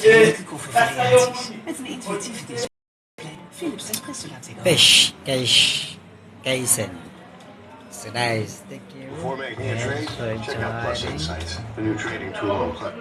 Political variaties met een intuïtieve display. Philips espresso latte. Fish, Kaisen. So nice, thank you. Before making a trade, check out Plus Insights, the new trading tool on Plus.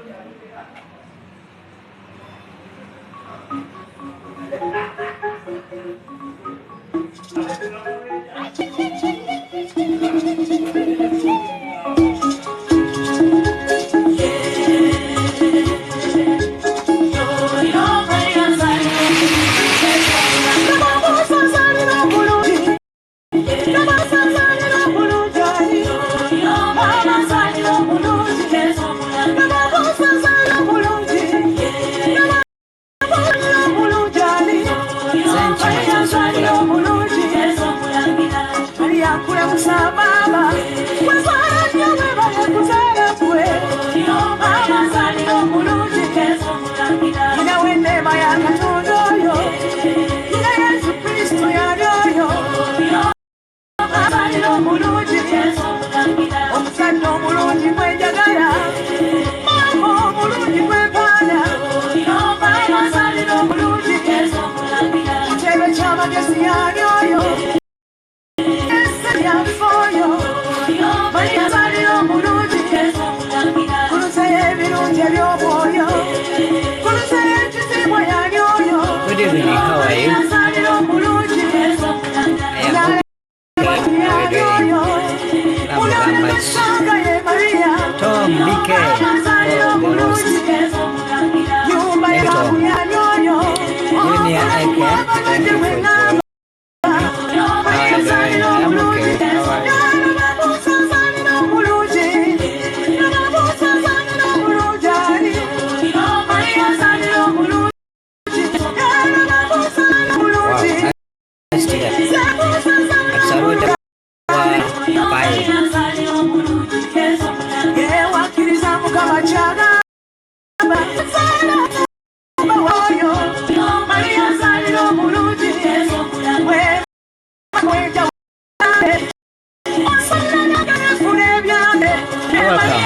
Good evening, how are you? Tom, BK, the host. Tom. Junior, thank you for joining. I'm okay. How are you?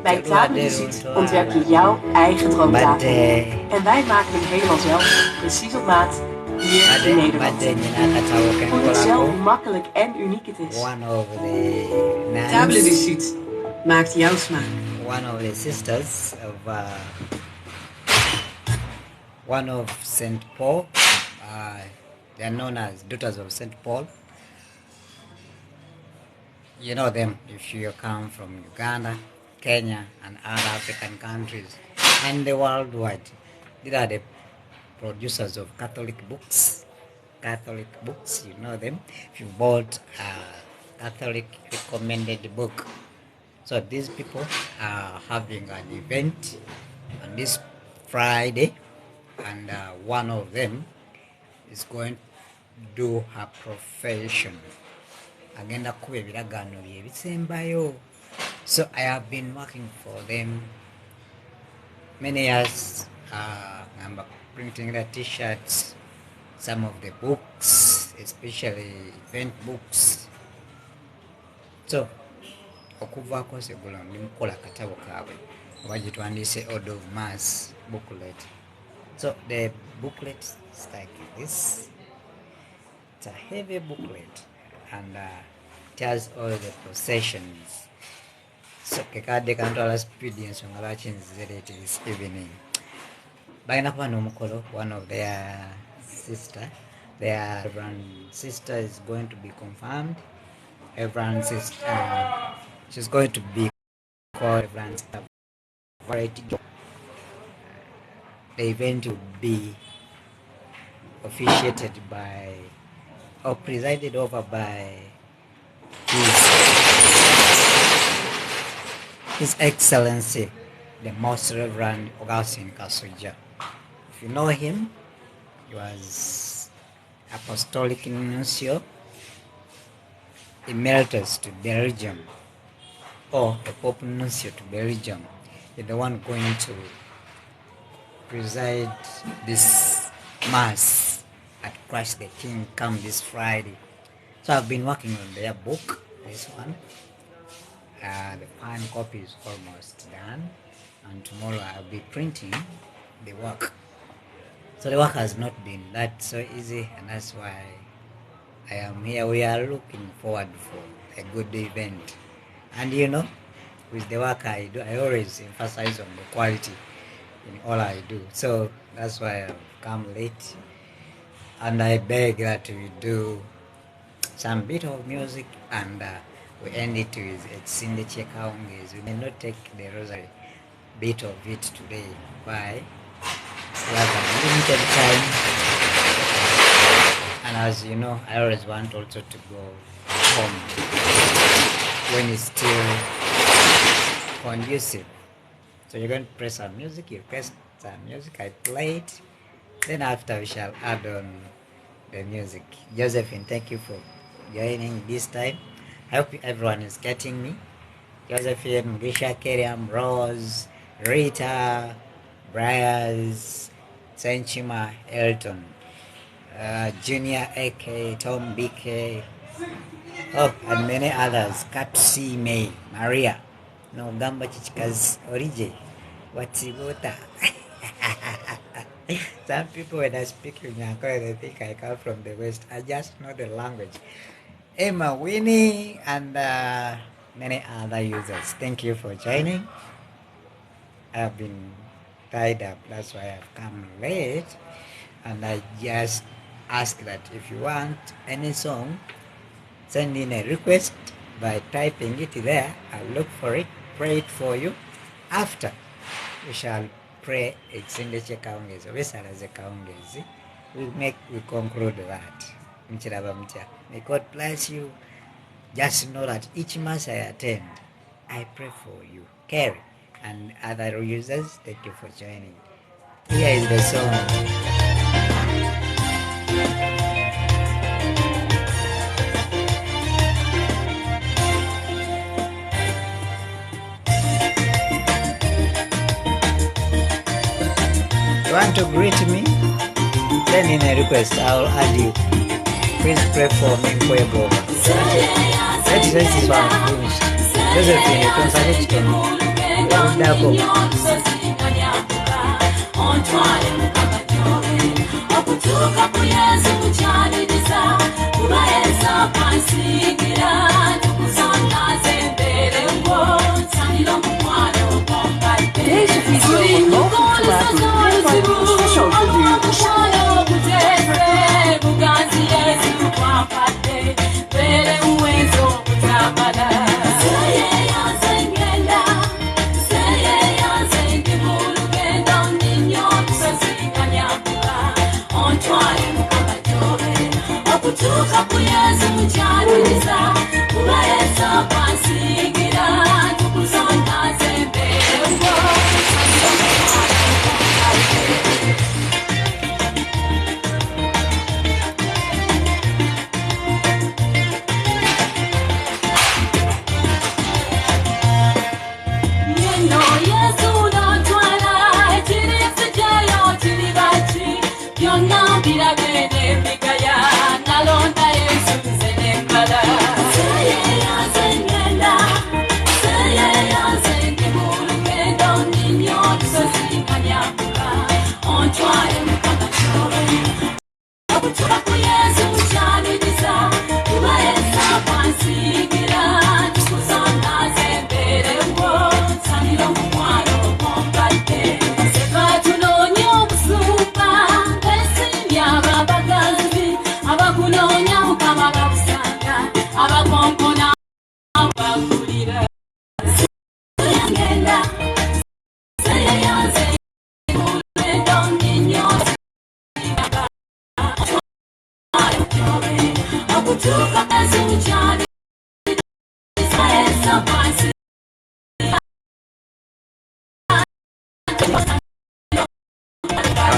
Bij Tafelvisite ontwerp je jouw eigen droomtafel. En wij maken hem helemaal zelf, precies op maat, hier in Nederland. Voel je zelf hoe makkelijk en uniek het is. Tafelvisite maakt jouw smaak. One of the sisters of one of St. Paul, They are known as Daughters of St. Paul. You know them if you come from Uganda, Kenya, and other African countries, and the worldwide. These are the producers of Catholic books. Catholic books, you know them. If you bought a Catholic recommended book. So these people are having an event on this Friday, and one of them is going to do her profession. Agenda kuba ebiragaano bye ebisembayo. So I have been working for them many years. I'm printing the t-shirts, some of the books, especially event books. So okuvaako segula ndi mukola akatabo kaabwe oba gye twandise Order of Mass booklet. So the booklet is like this. It's a heavy booklet, and it has all the processions. So kekadde kantwala speed ensonga lwaki nzizere this evening. Balina kuba n'omukolo. One of their sister is going to be confirmed. Everyone's sister, she's going to be called Reverend Variety. The event will be officiated by or presided over by His Excellency, the Most Reverend Augustine Kasuja. If you know him, he was Apostolic Nuncio Emeritus to Belgium, or the Pope Nuncio to Belgium. He's the one going to preside this Mass at Christ the King come this Friday. So I've been working on their book, this one. The fine copy is almost done, and tomorrow I'll be printing the work. So the work has not been that so easy, and that's why I am here. We are looking forward for a good event. And you know, with the work I do, I always emphasize on the quality in all I do. So that's why I've come late. And I beg that we do some bit of music, and we end it with Ez'Akawungeezi. We may not take the rosary bit of it today. Why? We have a limited time. And as you know, I always want also to go home when it's still conducive. So you're going to press some music, you press some music, I play it. Then after we shall add on the music. Josephine, thank you for joining this time. I hope everyone is getting me. Josephine, Mugisha, Keriam, Rose, Rita, Briars, Senchima, Elton, Junior AK, Tom BK, and many others. Katsi May, Maria, no Gamba Chichika's Orije, Watsibota. Some people, when I speak in Nyanko, they think I come from the West. I just know the language. Emma, Winnie, and many other users. Thank you for joining. I've been tied up, that's why I've come late. And I just ask that if you want any song, send in a request by typing it there. I'll look for it, pray it for you. After, we shall pray Ez'Akawungeezi. We conclude that. May God bless you. Just know that each Mass I attend, I pray for you. Carrie and other users, thank you for joining. Here is the song. You want to greet me? Send in a request, I'll add you. Please pray for me, Kwebo. Let's this one finished. Josephine, consolate to me. Double. Deze video wordt mogelijk gemaakt door de special producer.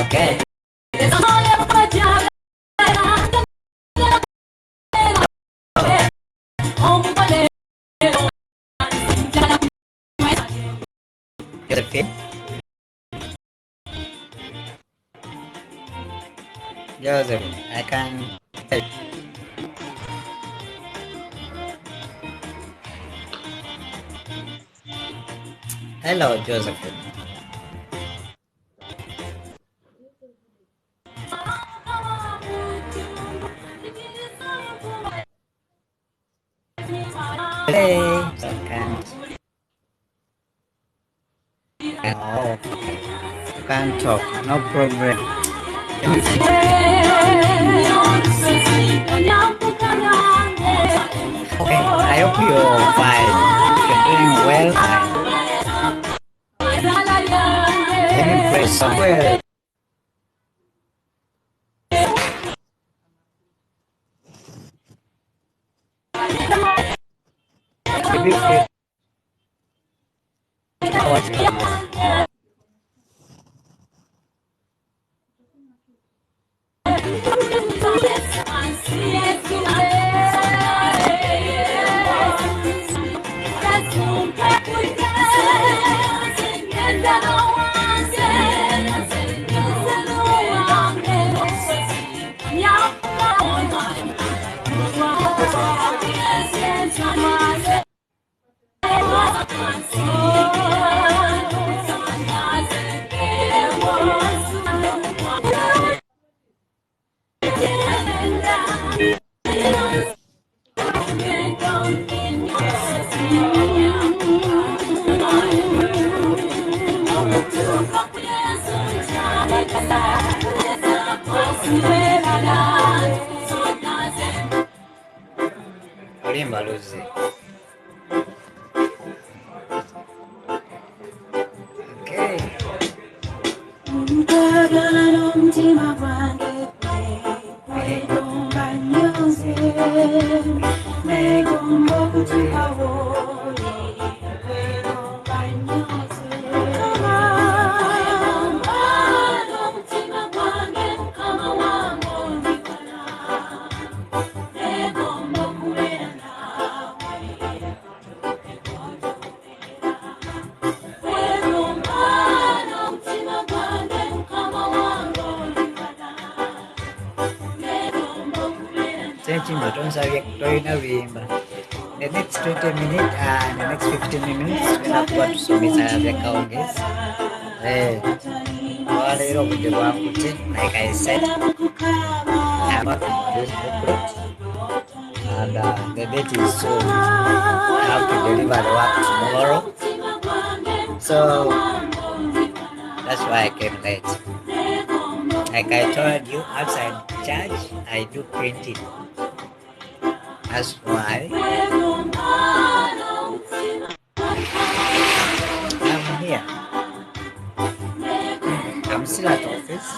Okay. Josephine? Josephine, I can help. Hello, Josephine. Hey, Ssenkasi. Oh, okay. You can talk, no problem. Okay, I hope you're fine. You're doing well. Let me pray somewhere. Olimba Luzi. Okay. The next 20 minutes and the next 15 minutes we have got to submit Ez'Akawungeezi. Like I said, I'm about to this booklet and the date is soon. I have to deliver the work tomorrow, so that's why I came late. Like I told you, outside church I do printing. That's why I'm here. I'm still at office.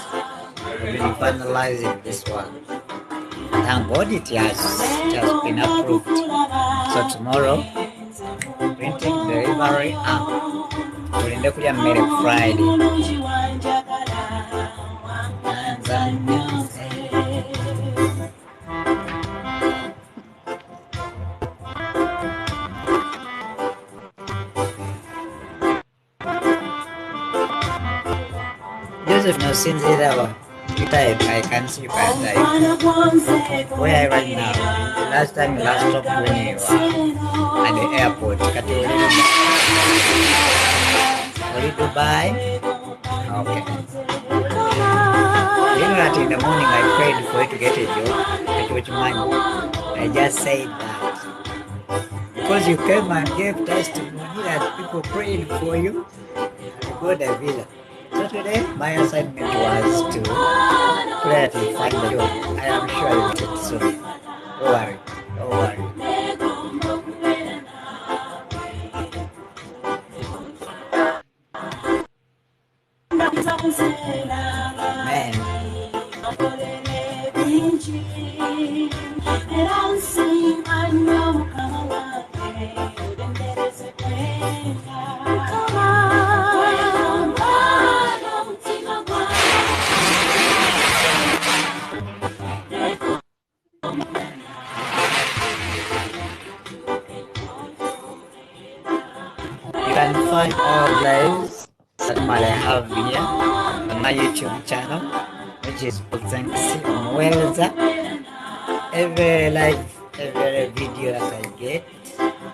I've been finalizing this one. I Thank God it has been approved. So tomorrow, printing delivery tulinde kulya mmere Friday. Joseph no sinzira wa. I can see you can type. Where are you right now? Last time you last talked when you were at the airport. Were Dubai? Okay. You know that in the morning I prayed for you to get a job, at which money. I just said that. Because you came and gave testimony that people prayed for you, you got a visa. So today, my assignment was to pray that you find the job. I am sure you will get it soon. Don't worry. Don't worry. Man. You can find all lives that I have here on my YouTube channel, which is Ssenkasi Omuweereza. Every live, every video that I get,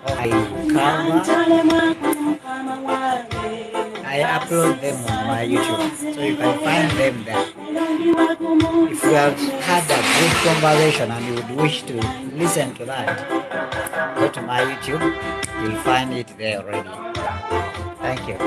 I cover, I upload them on my YouTube, so you can find them there. If you have had a good conversation and you would wish to listen to that, go to my YouTube, you'll find it there already. Thank you.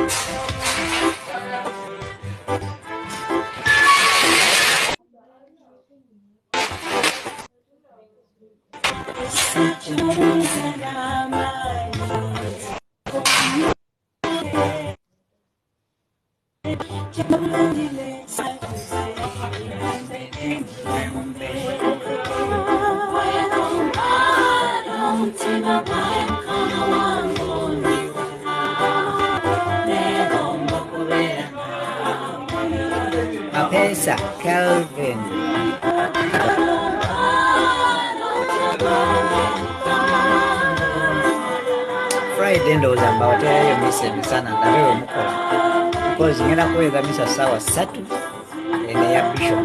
Mapesa, Calvin. Friday ndoza mbawatera hiyo message sana ndabewe mukola. Because ngena kuweza misa sawa satu ene ya bishop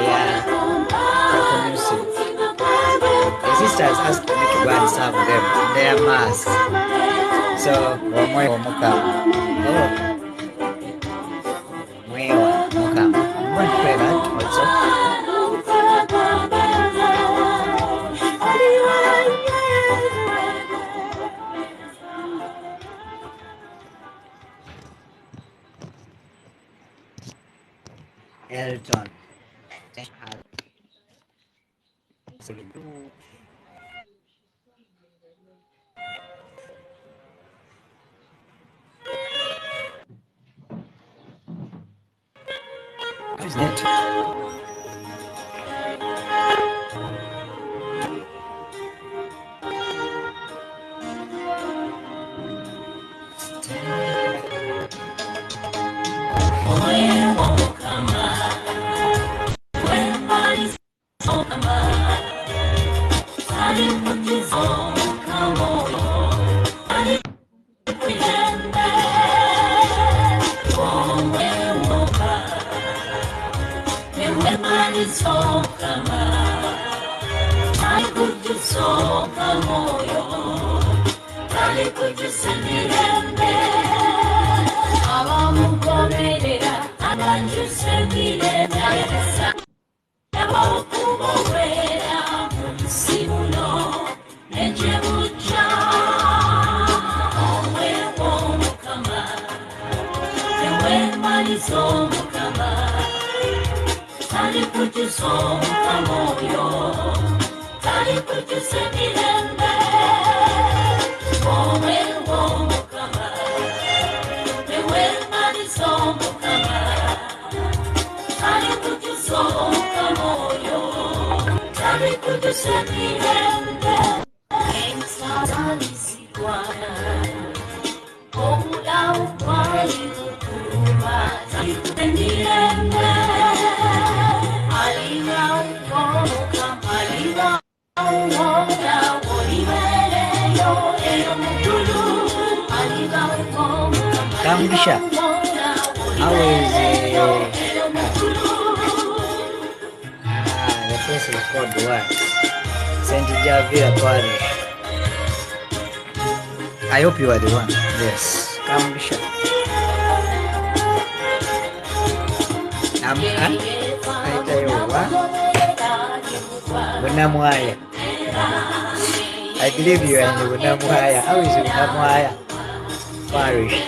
ya community. The sisters asked me to go and serve them their mass. So wamwe omukama. Oh. Mwewa omukama. I'm going to pray that also. Elton. Who's that? Kamgisha, how is the place is called what? Saint Javira Parish. I hope you are the one. Yes. Kamgisha. I tell you what. Bunamwaya. I believe you are in the Bunamwaya. How is the Bunamwaya Parish?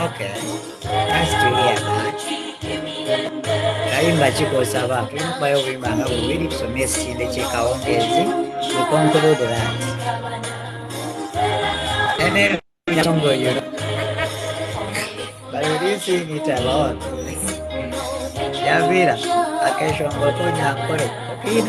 Okay, nice to hear that. Kaimba chiko saba, kimba yo vimanga bubiri tusomye sinde Ez'Akawungeezi. We conclude that. And then Chongo, you know. But we didn't sing it a lot. Javira, akesho ngoto nyakore. Okay.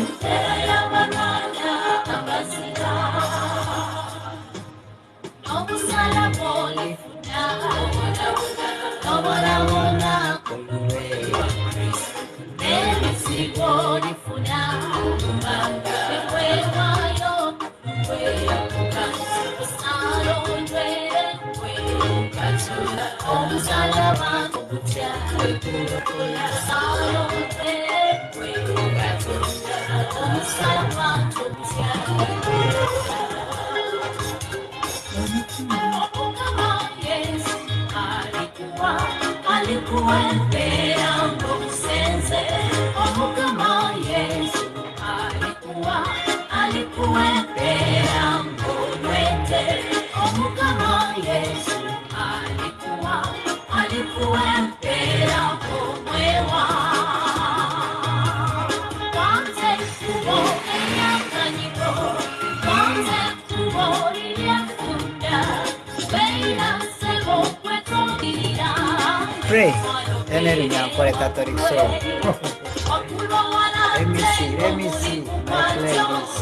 Pray. For a Catholic soul. Let me see my playlist.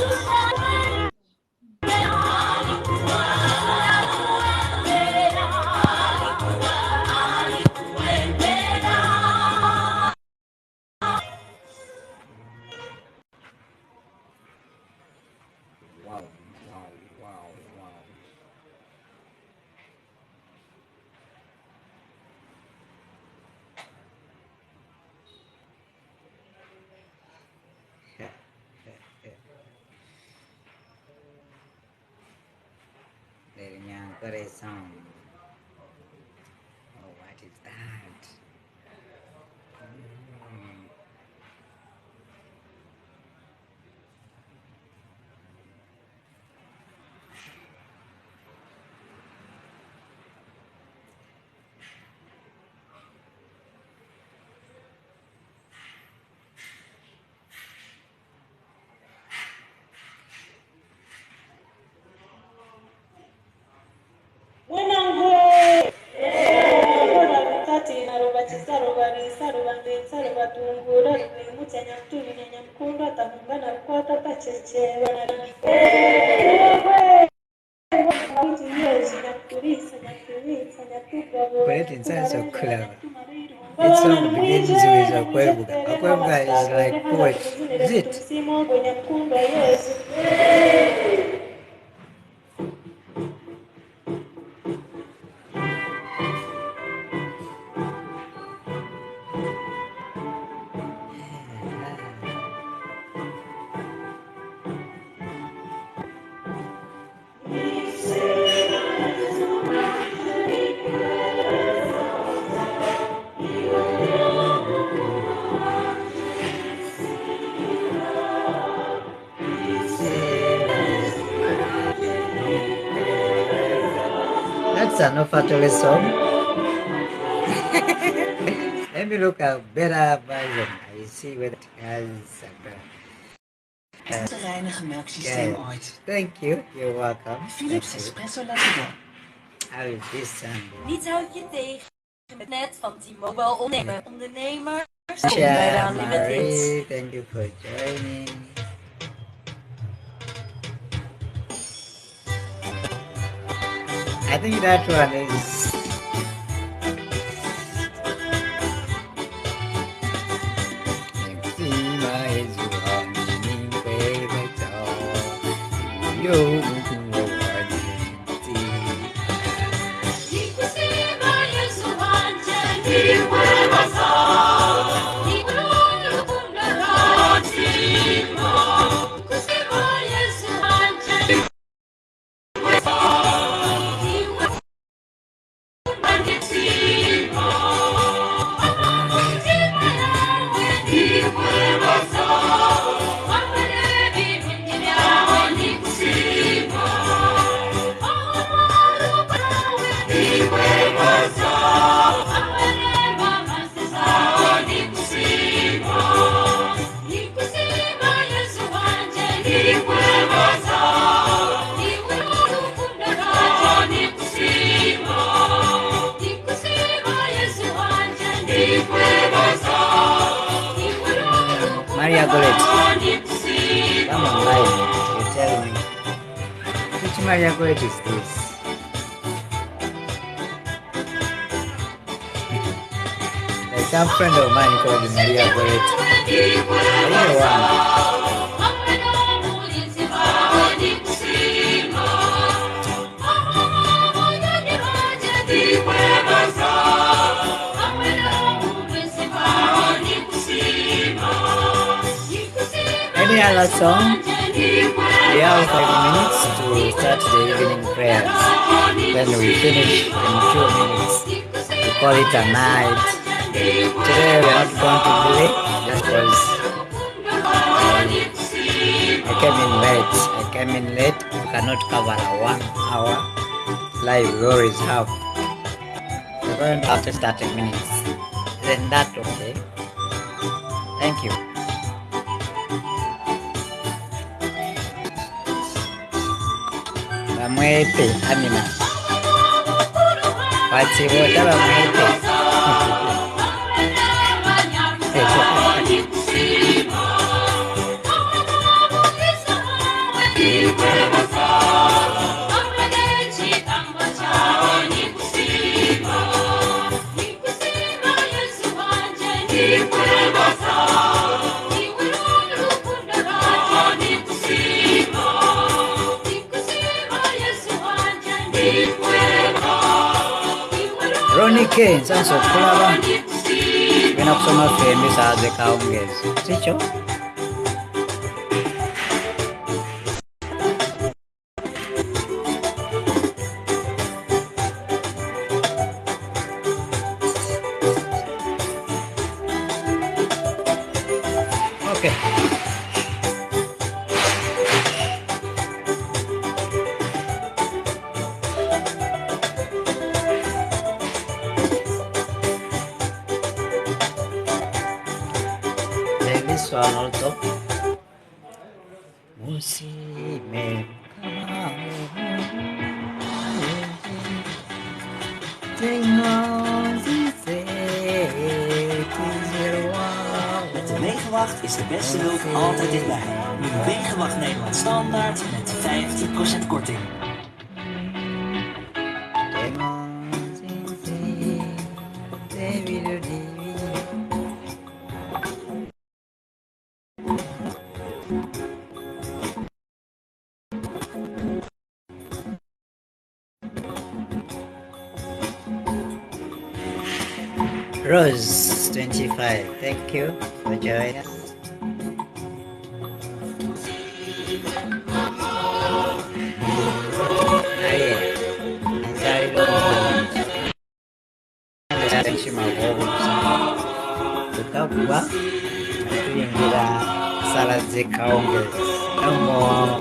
Very sound. Oh, what is that? But it sounds so clever. Its song begins with Akwebuga. Akwebuga is like poetry, is it? It's an offertory song. Let me look at better version. I see whether it has Het reinigen melksysteem ooit. Thank you. You're welcome. Philips Espresso Latte. How is this Niets houdt je tegen met net van T-Mobile ondernemer. Ciao, Marie. Thank you for joining. I think that one is Maria Goretti. Come on, live. You tell me. Which Maria Goretti is this? There's some friend of mine called Maria Goretti. I know one. Any other song? We have 5 minutes to start the evening prayers. Then we finish in 2 minutes. We call it a night. Today we are not going to delay just because I came in late. We cannot cover a 1 hour live. We always have. We're going to after 30 minutes. Then that okay. Thank you. Bamwete Amina. Wachibota bamwete. Ronnie Kane, sasa kulaba. Bina kusoma filmi za Ez'Akawungeezi. Sicho? Okay. This one also. Musime Met de wegenwacht is de beste hulp altijd dichtbij. Nu Wegenwacht Nederland Standaard met 15% korting. Rose 25, thank you for joining us. Tukagwa tuyingira Saala Ez'Akawungeezi no more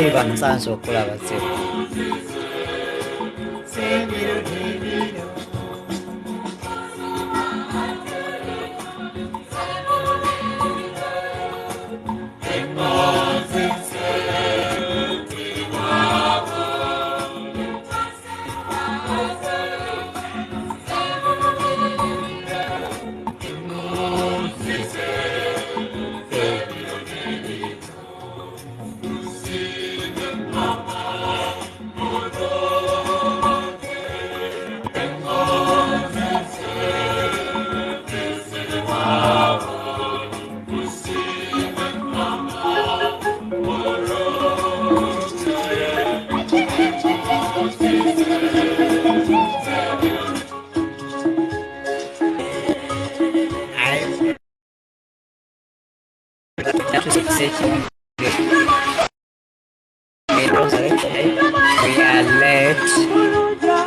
Ivan Sanso kulaba We are late,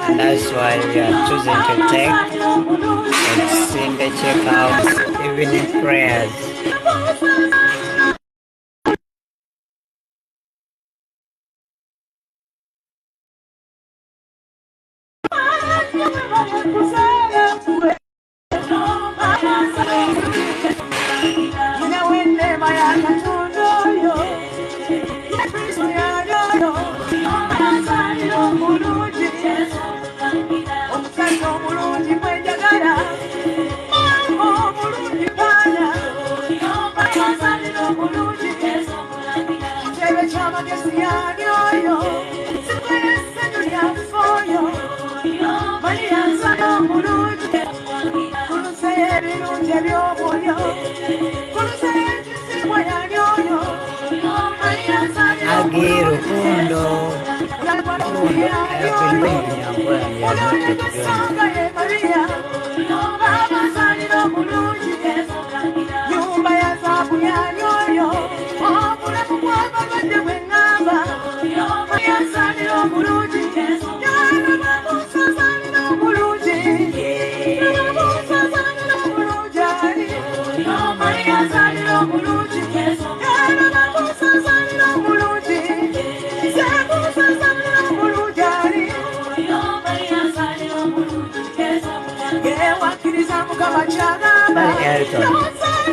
and that's why we are choosing to take and sing the checkouts, evening prayers.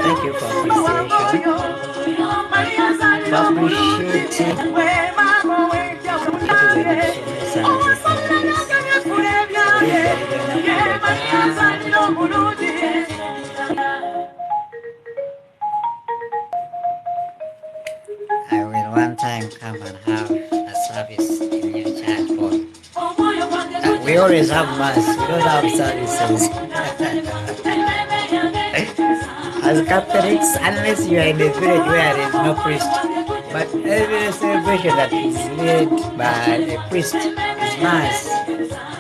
Thank you for appreciation. I will one time come and have a service in your church hall. We always have mass, we don't have services. As Catholics, unless you are in a village where there is no priest, but every celebration that is led by a priest is mass.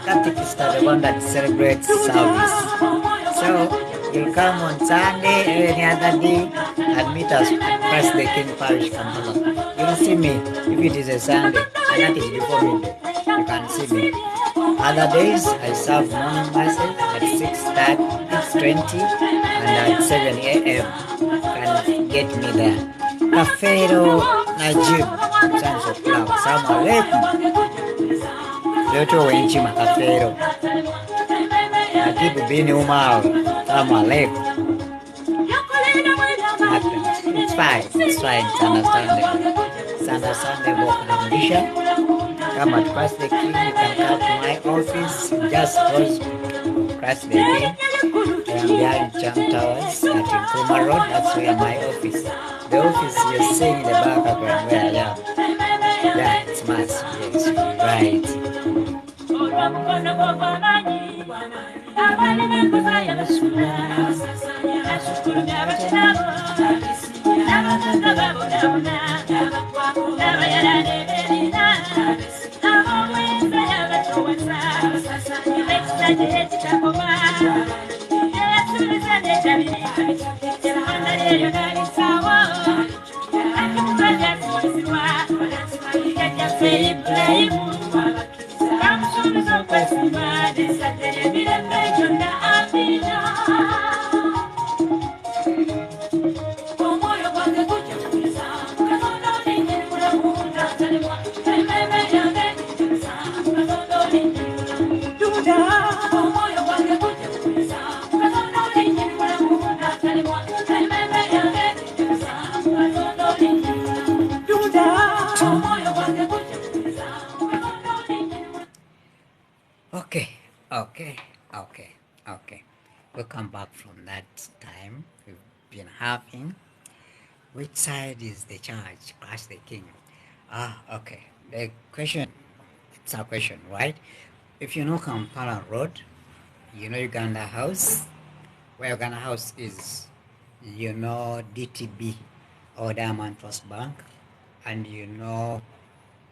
Catechists are the one that celebrates service. So you'll come on Sunday or any other day and meet us at Christ the King Parish, Kampala. You'll see me if it is a Sunday, and that is before me. You can see me. Other days, I serve morning masses at 6:30, 6:20, and at 7 a.m. You can get me there. Kafero Najib, Sons of Cloud, Assalamu alaikum. Leo wenchi makafero. Najib bin Umar, Assalamu alaikum. It's fine, it's understandable. It's understandable condition. Come at Christ the King, you can come to my office, just close Christ the King. I am behind Jam Towers at Nkrumah Road, that's where my office. The office you're seeing in the background where I am. Yeah, it's mass, yes, right. Okay. We'll come back from that time we've been having. Which side is the church? Christ the King. Okay. The question, it's a question, right? If you know Kampala Road, you know Uganda House. Where Uganda House is, you know DTB or Diamond Trust Bank, and you know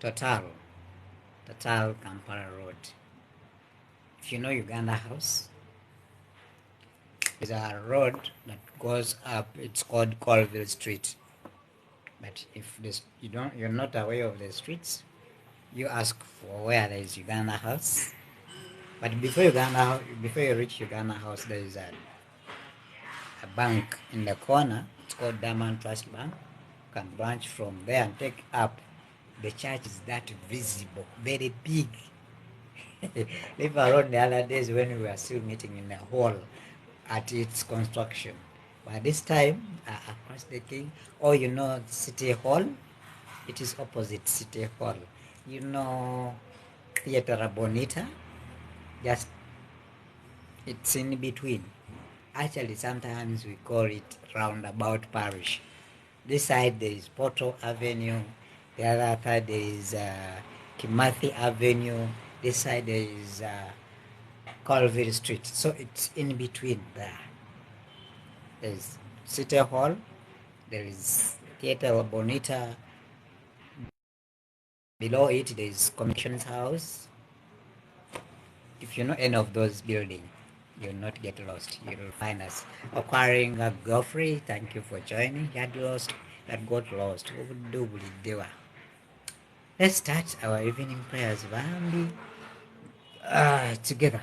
Total Kampala Road. If you know Uganda House, there's a road that goes up. It's called Colville Street. But if this you're not aware of the streets, you ask for where there is Uganda House. But before you reach Uganda House, there is a bank in the corner. It's called Diamond Trust Bank. You can branch from there and take up. The church is that visible, very big. Leave around the other days when we were still meeting in the hall at its construction. By this time, across the King, or you know City Hall, it is opposite City Hall. You know Theatre Bonita, just it's in between. Actually, sometimes we call it Roundabout Parish. This side there is Porto Avenue, the other side there is Kimathi Avenue, this side there is Colville Street. So it's in between there. There is City Hall, there is Theatre Bonita. Below it there is Commission's House. If you know any of those buildings, you'll not get lost. You'll find us. Acquiring a Godfrey, thank you for joining. You got lost. Let's start our evening prayers, Bambi, together.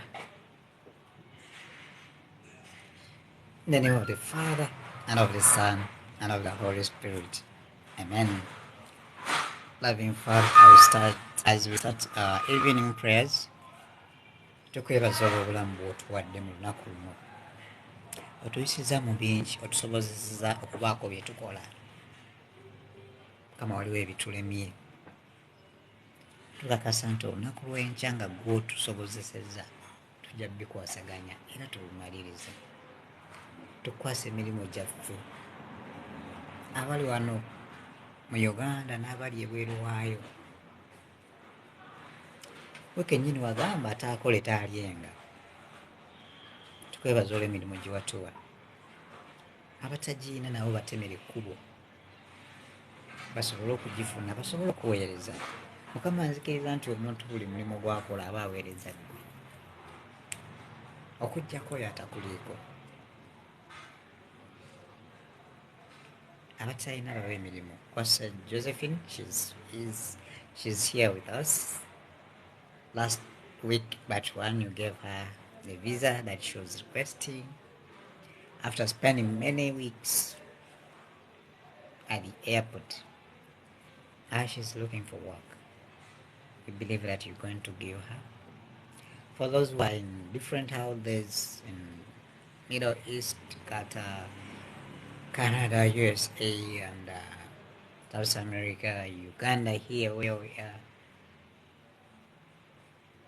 In the name of the Father, and of the Son, and of the Holy Spirit. Amen. Loving Father, as we start our evening prayers, tukwebaza obulamu bw'otuwadde mu lunaku luno, otuyisiza mu bingi, otusobozeseza okubaako bye tukola. Kama waliwo ebitulemye, tukakasa nti olunaku lw'enkya nga gw'otusobozeseza tujja bikwasaganya era tulumalirize. Tukwasa emirimu gyaffe, abali wano mu Uganda n'abali ebweru waayo. We kennyini wagamba ataakole taalyenga. Tukwebaza olw'emirimu gye watuwa. Abatagiina nabo batemere ekkubo basobole okugifuna, basobole okuweereza. Mukama nzikiriza nti omuntu buli mulimu gwakola aba aweereza ggwe, okuggyako oyo atakuliiko. Abatalina bawa emirimu. Kwasa Josephine, she's here with us. Last week, but one you gave her the visa that she was requesting after spending many weeks at the airport. Now she's looking for work. We believe that you're going to give her. For those who are in different houses in Middle East, Qatar, Canada, USA, and South America, Uganda, here where we are,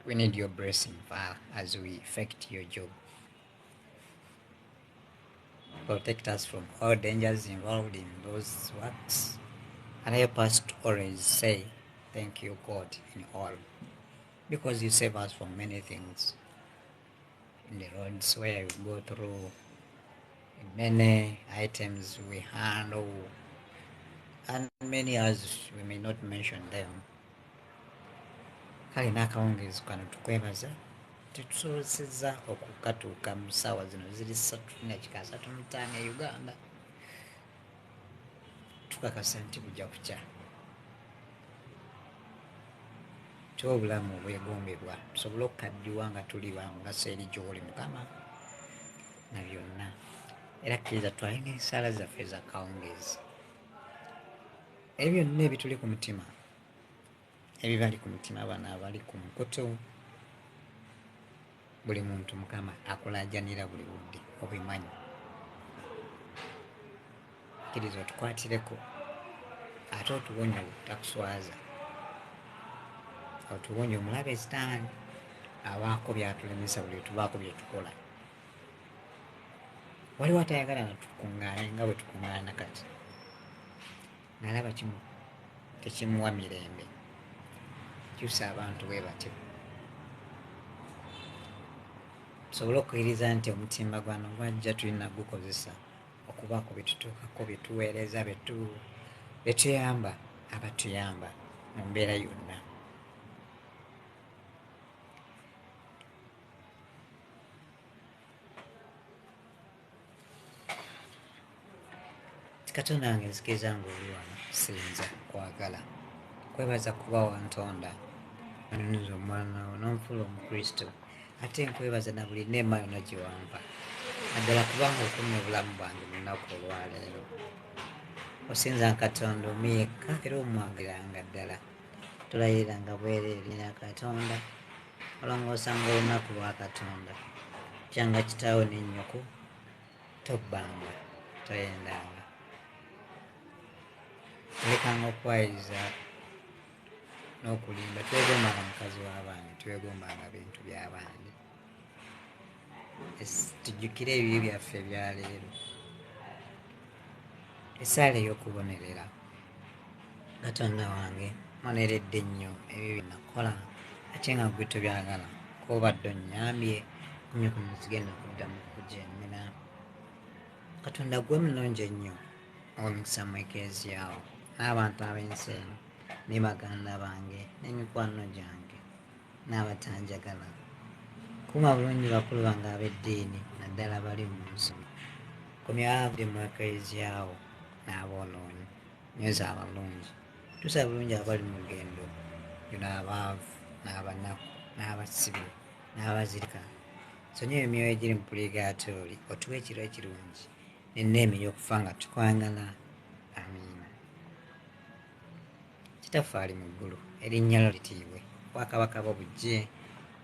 we need your blessing, Father, as we effect your job. Protect us from all dangers involved in those works, and help us to always say, thank you, God, in all, because you save us from many things in the roads where we go through, many items we handle, and many others we may not mention them. Kale n'akawungeezi kano tukwebaza tetusobozesezza okukatuuka mu ssaawa zino ziri 3:35 e Uganda. Tukakasa nti bujja kukya. Tuwe obulamu obwegombebwa tusobole okukaddiwa nga tuli ba mugaso eri gy'oli Mukama na byonna. Era kkiriza twalina ensaala zaffe ez'akawungeezi. Ebyo byonna ebituli ku mutima, ebibali ku mutima, bano abali ku nkoto, buli muntu Mukama akulaajanira buli budde obimanyi. Kkiriza otukwatireko ate otuwonye obutakuswaza, otuwonye omulabe Sitaani abaako byatulemesa buli tubaako bye tukola. Waliwo atayagala na tukuŋŋaane nga bwe tukuŋŋaana kati, nalaba tekimuwa mirembe. Kyusa abantu bwe batyo, tusobole okukkiriza nti omutimba gwano gwajja tulina gukozesa okubaako bye tutuukako, bye tuweereza, bye tuyamba abatuyamba mu mbeera yonna. Katonda wange nzikiriza ng'oli wano, kusinza, kwagala, kwebaza kuba wantonda onunza omwana wo n'onfuula Omukristo, ate nkwebaza na buli neema yonna gye wampa, naddala kubanga okumya obulamu bwange mu lunaku olwaleero. Osinza Katonda omu yekka era omwagaliranga ddala. Tulayiranga bwereere ya Katonda, olongoosanga olunaku lwa Katonda. Tyanga kitaawo ne nnyoko, tobbanga, toyendanga. Lekanga okwayiriza n'okulimba, twegombanga mukazi w'abantu, twegombanga bintu by'abandi. Tujjukire ebibi byaffe ebya leero. Essaala ey'okubonerera. Katonda wange mboneredde nnyo ebyo bye nakola ate nga ggwe tobyagala, k'obadde onnyambye nnyo kuno sigenda kuddamu kugyemmera. Katonda ggwe mulungi ennyo, omukisa mu Ekereziya wo n'abantu ab'ensi eno ne baganda bange n'emikwano gyange n'abatanjagala. Kuuma bulungi bakulu bange ab'eddiini naddala bali mu nsonga. Komya abadde mu Ekereziya wo n'aboonoonyi, nyweza abalungi. Tusa bulungi abali mu lugendo, yona abaavu n'abanaku n'abasibe n'abazirika. Sonyiwa emyoyo egiri mu puligaatooli, otuwe ekiro ekirungi n'enneemi y'okufa nga tukwagala. Amiina. Kitaffe ali mu ggulu, erinnya lyo litiibwe, obwakabaka bwo bujje,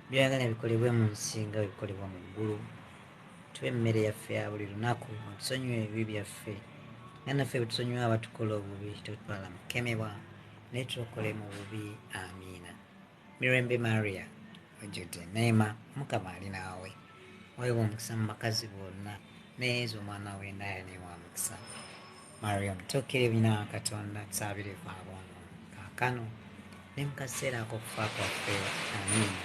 byagala bikolebwe mu nsi nga bikolebwa mu ggulu. Tuwe emmere yaffe ya buli lunaku, otusonyiwe ebibi byaffe nga naffe bwe tusonyiwa abatukola obubi, totwala mu kukemebwa naye tulokole mu bubi. Amiina. Mirembe Maria, ojjudde neema, Mukama ali naawe, weewa omukisa mu bakazi bonna, ne Yesu omwana w'endaaya ne wa mukisa. Maria omutuukirivu nnyina wa Katonda, tusaabireko aboonoonyi kaakano ne mu kaseera ak'okufa kwaffe. Amiina.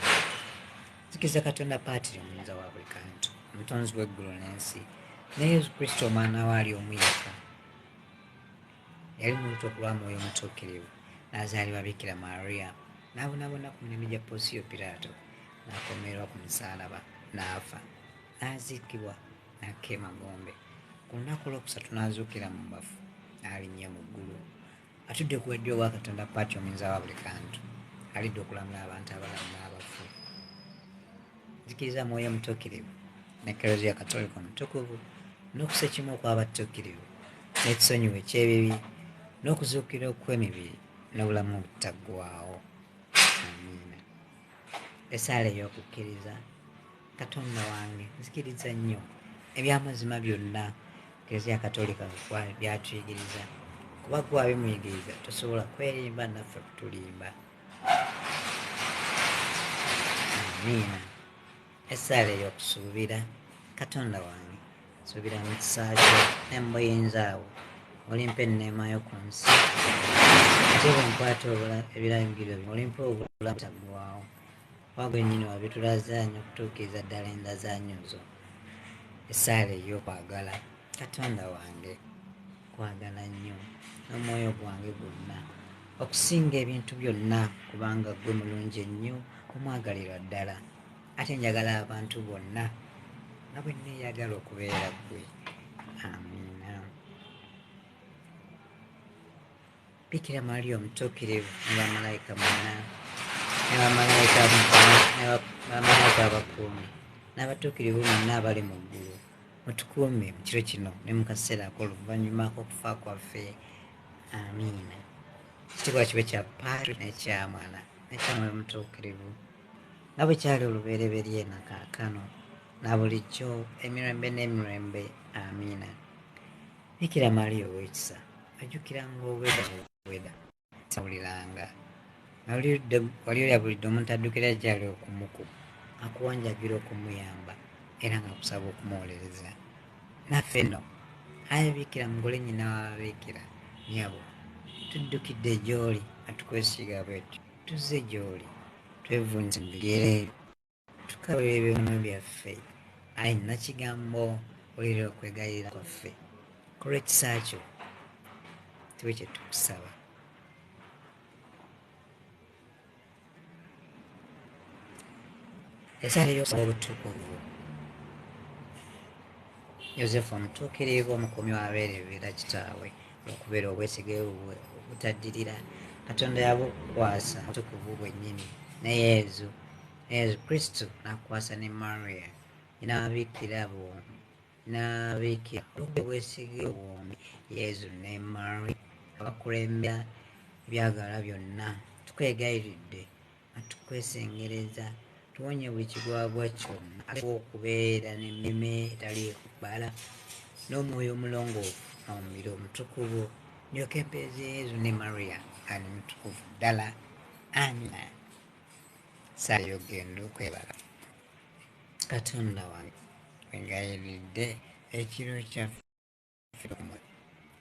Nzikiriza Katonda Paatiri omuyinza wa buli kantu, omutonzi w'eggulu n'ensi, ne Yesu Kristo omwana we ali omu yekka, yali mu lutuuku lwa Mwoyo Omutuukirivu, n'azaalibwa Bikira Maria, n'abonaabona ku mirimu gya Ponsiyo Piraato, n'akomererwa ku musaalaba, n'afa, n'aziikibwa, n'akka emagombe. Ku lunaku olwokusatu n'azuukira mu bafu, n'alinnya mu ggulu, atudde ku ddyo obwa Katonda Paatiri omuyinza wa buli kantu, alidde okulamula abantu abalamu n'abafu. Nzikiriza Mwoyo Omutuukirivu n'Ekereziya Katolika omutukuvu, n'okusa ekimu okw'abatuukirivu, n'ekisonyiwo eky'ebibi, n'okuzuukira okw'emibiri, n'obulamu obutaggwaawo. Amiina. Essaala ey'okukkiriza. Katonda wange nzikiriza nnyo eby'amazima byonna Ekereziya Katolika byatuyigiriza, kuba gwe abimuyigiriza tosobola kwerimba naffe kutulimba. Amiina. Essaala ey'okusuubira. Katonda wange suubira mu kisa kyo ne mu buyinza bwo, olimpa enneema y'oku nsi, ate bwe nkwata ebiragiro byo olimpa obulamu butaggwaawo. Wagwe nnyini wabitulazaanya okutuukiriza ddala endazanyo zo. Essaala ey'okwagala. Katonda wange kwagala nnyo n'omwoyo gwange gwonna, okusinga ebintu byonna, kubanga ggwe mulungi ennyo, omwagalirwa ddala. ate njagala abantu bonna nga bwe neeyagala okubeera ggwe. Amiina. Bikira Maria omutuukirivu ne bamalayika bonna ne bamalayika abakuumi n'abatuukirivu bonna abali mu ggulu, mutukuume mu kiro kino ne mu kaseera ak'oluvannyuma k'okufa kwaffe. Amiina. Ekitiibwa kibe kya Paatri n'ekya Mwana n'ekya Mwoyo Omutuukirivu, nga bwe kyali olubereberye na kaakano na bulijjo emirembe n'emirembe. Amiina. Bikira Maria ow'ekisa, ajjukiranga obweda sawuliranga wali oyabulidde omuntu addukira gyali akuwanjagira okumuyamba era nga kusaba okumuwolereza. Naffe nno ayi Bikira mugole nnyina w'ababiikira nyabo, tuddukidde gy'oli nga tukwesiga bwetyo, tuzze gy'oli twevuunise mu bigere tukabula ebyonoono byaffe. Ayi Nakigambo, wulira okwegayirira kwaffe, ku lw'ekisa kyo kibe kye tukusaba. Esaala ey'okusaba obutukuvu Yozefu omutuukirivu, omukuumi w'abeereberera kitaawe, okubeera obwesige bwe obutaddirira, Katonda yabukwasa obutukuvu bwennyini ne Yezu Kristo n'akwasa ne Maria n'ababikira obwesige bwombi, Yezu ne Maria abakulembera ebyagalwa byonna. Tukwegayiridde nga tukwesengereza, tuwonye buli kigwagwa kyonna, okubeera n'emmeeme etaliiko bbala n'omwoyo omulongoofu n'omubiri omutukuvu, ndyoke empeereze Yezu ne Maria ani mutukuvu ddala. Amina. Saala y'ogenda okwebala. Katonda wange, wegayiridde ekiro kyaffe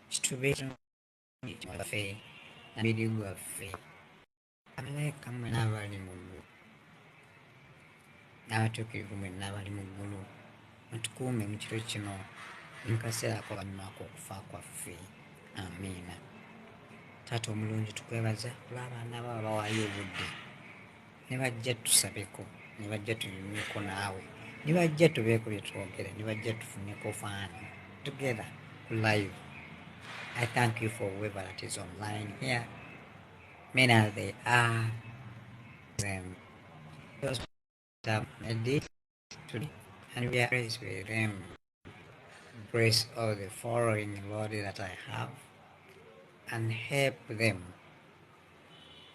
kitubeere waffe nabiri gwaffe, bamalayika mmwe n'abali mu ggulu n'abatuukirivu mwenna abali mu ggulu, mutukuume mu kiro kino ne mu kaseera ak'oluvannyuma k'okufa kwaffe. Amiina. Taata omulungi, tukwebaza olw'abaana babo bawaayo obudde ne bajja tusabeko, ne bajja tunyumyeko naawe, ne bajja tubeeko bye twogera, ne bajja tufuneko faani together live. I thank you for whoever that is online here. Many as they are, those that made it today, and we are praised with them. Bless all the following, Lord, that I have, and help them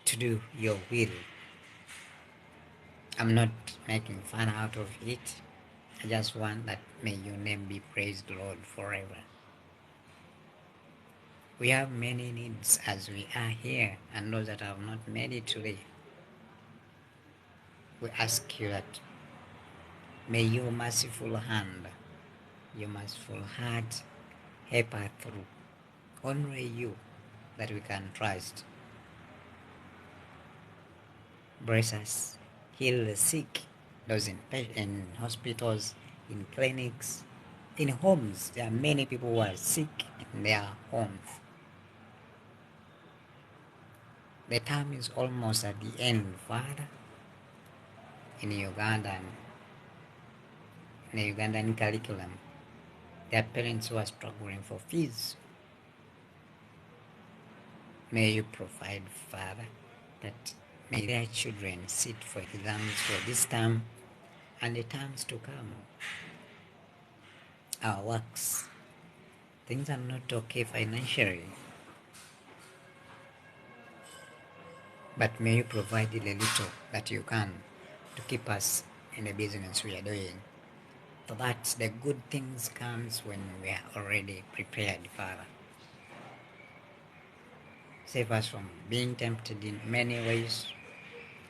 to do your will. I'm not making fun out of it. I just want that may your name be praised, Lord, forever. We have many needs as we are here, and those that have not made it today. We ask you that may your merciful hand, your merciful heart help us through. Only you that we can trust. Bless us. Heal the sick, those in hospitals, in clinics, in homes. There are many people who are sick in their homes. The term is almost at the end, Father. In Uganda, in the Ugandan curriculum, there are parents who are struggling for fees. May you provide, Father, that may their children sit for exams for this term and the terms to come. Our works, things are not okay financially, but may you provide the little that you can to keep us in the business we are doing, so that the good things comes when we are already prepared, Father. Save us from being tempted in many ways,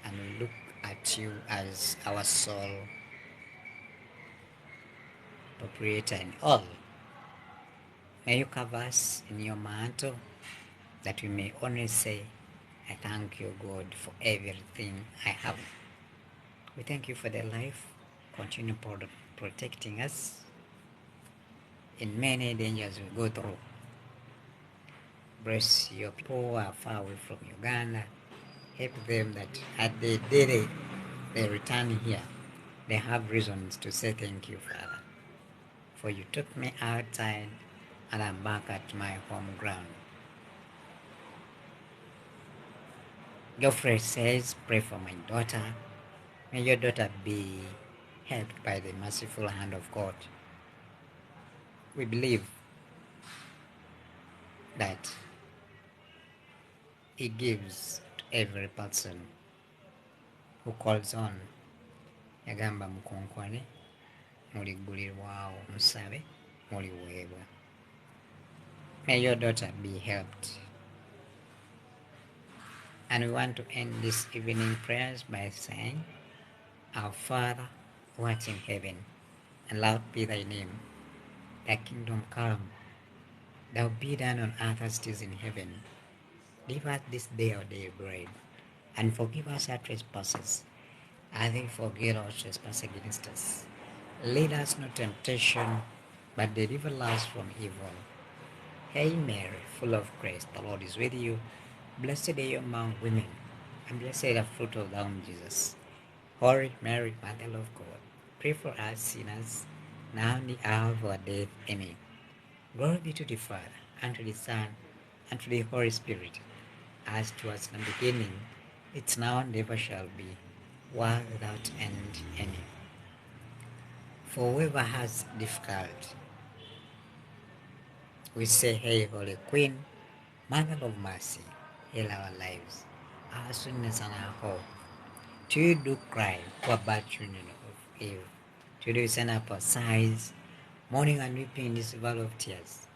and we look at you as our sole proprietor in all. May you cover us in your mantle, that we may only say, I thank you, God, for everything I have. We thank you for their life. Continue protecting us in many dangers we go through. Bless your people who are far away from Uganda. Help them that at the day they return here, they have reasons to say thank you, Father, for you took me outside and I'm back at my home ground. Geoffrey says, pray for my daughter. May your daughter be helped by the merciful hand of God. We believe that He gives to every person who calls on. Yagamba mukonkwane, muligulirwawo, musabe, muliweebwa. May your daughter be helped. And we want to end this evening prayers by saying, Our Father, who art in heaven, hallowed be thy name. Thy kingdom come, thy will be done on earth as it is in heaven. Give us this day our daily bread, and forgive us our trespasses, as we forgive our trespasses against us. Lead us not to temptation, but deliver us from evil. Hail Mary, full of grace, the Lord is with you. Blessed are you among women, and blessed is the fruit of thy womb, Jesus. Holy Mary, Mother of God, pray for us sinners, now and the hour of our death. Amen. Glory be to the Father, and to the Son, and to the Holy Spirit, as it was in the beginning, it's now and ever shall be, world without end. Amen. For whoever has difficulty, we say, Hail, Holy Queen, Mother of Mercy, heal our lives, our sweetness and our hope. To you do cry, poor bad children of Eve. To you send up our sighs, mourning and weeping in this valley of tears.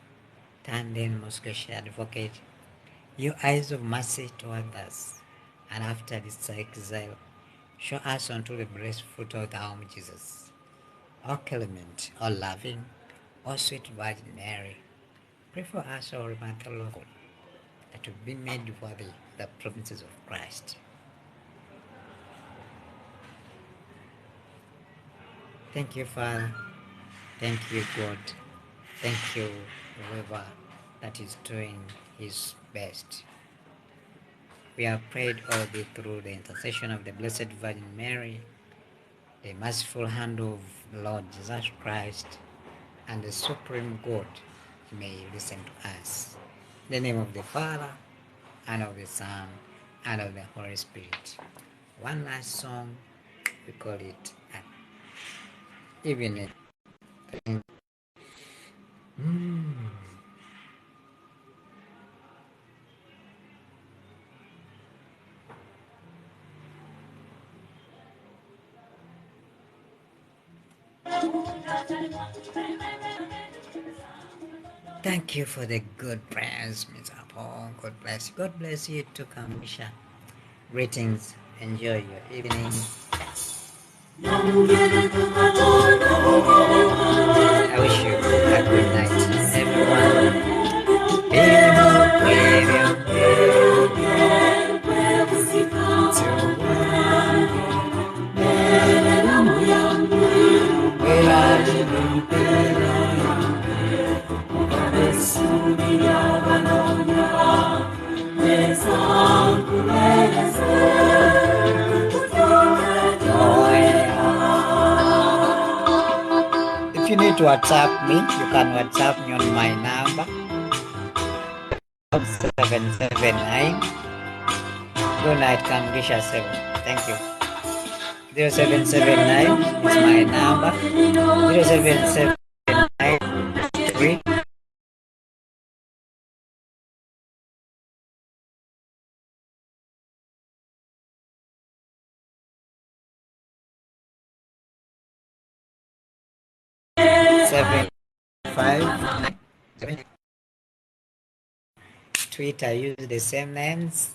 Turn then, most gracious Advocate, your eyes of mercy toward us, and after this exile, show us unto the blessed fruit of thy womb, Jesus. O clement, O loving, O sweet Virgin Mary, pray for us, O Mother of God, that to be made worthy the promises of Christ. Thank you, Father. Thank you, God. Thank you, whoever that is doing his best. We have prayed all this through the intercession of the Blessed Virgin Mary, the merciful hand of the Lord Jesus Christ, and the Supreme God may listen to us. In the name of the Father, and of the Son, and of the Holy Spirit. One last song, we call it Evening. Thank you for the good prayers, Mr. Paul. God bless you. God bless you too, Kamisha. Greetings. Enjoy your evening. I wish you a good night, everyone. If you need to WhatsApp me, you can WhatsApp me on my number 779. Good night, Kamgisha 7. Thank you. 0779 is my number. 0779 7 Twitter use the same names.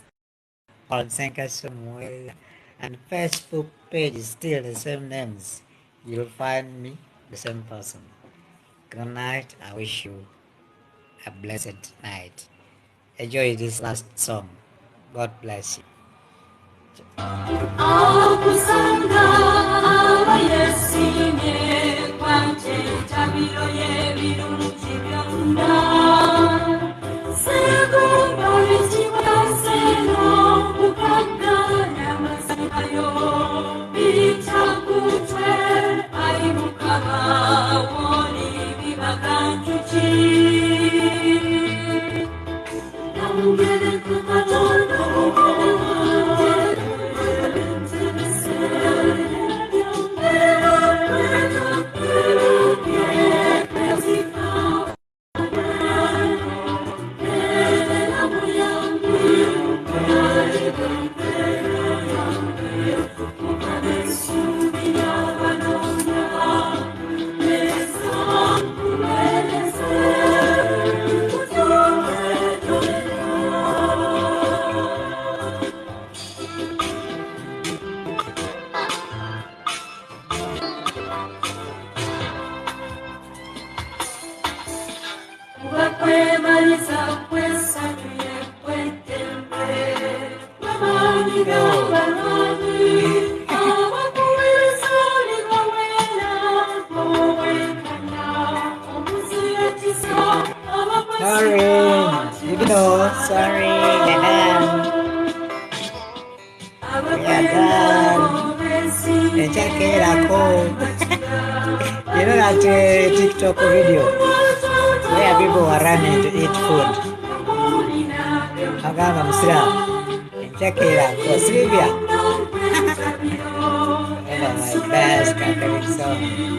On Ssenkasi Omuweereza, and Facebook page is still the same names. You'll find me the same person. Good night. I wish you a blessed night. Enjoy this last song. God bless you. Yo, Sorry, you know, sorry, Dadan. We are done. Check ako. You know that TikTok video where people were running to eat food. Agama Muslim. Check it out. For Sylvia. One of my best Catholic songs.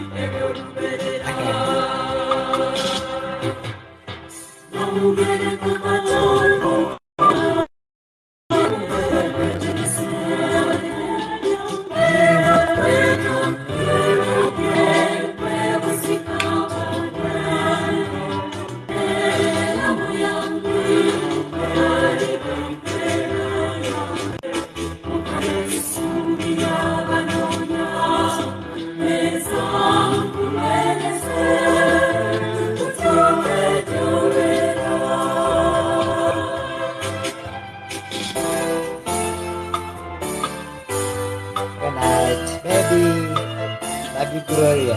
Baby Gloria.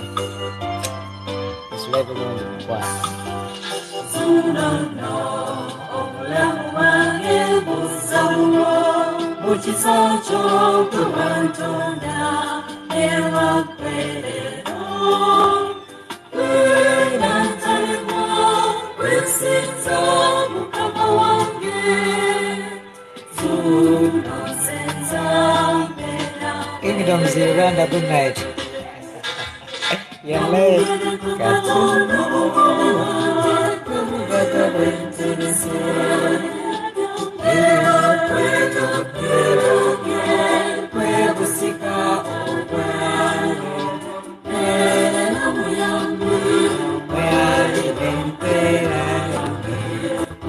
It's level on the choir. Kingdoms Uganda, good night. You're late.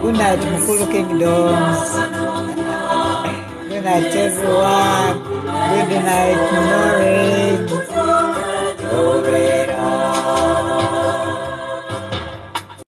Good night, Mukulu Kingdoms. Good night, everyone. Good night, Nori.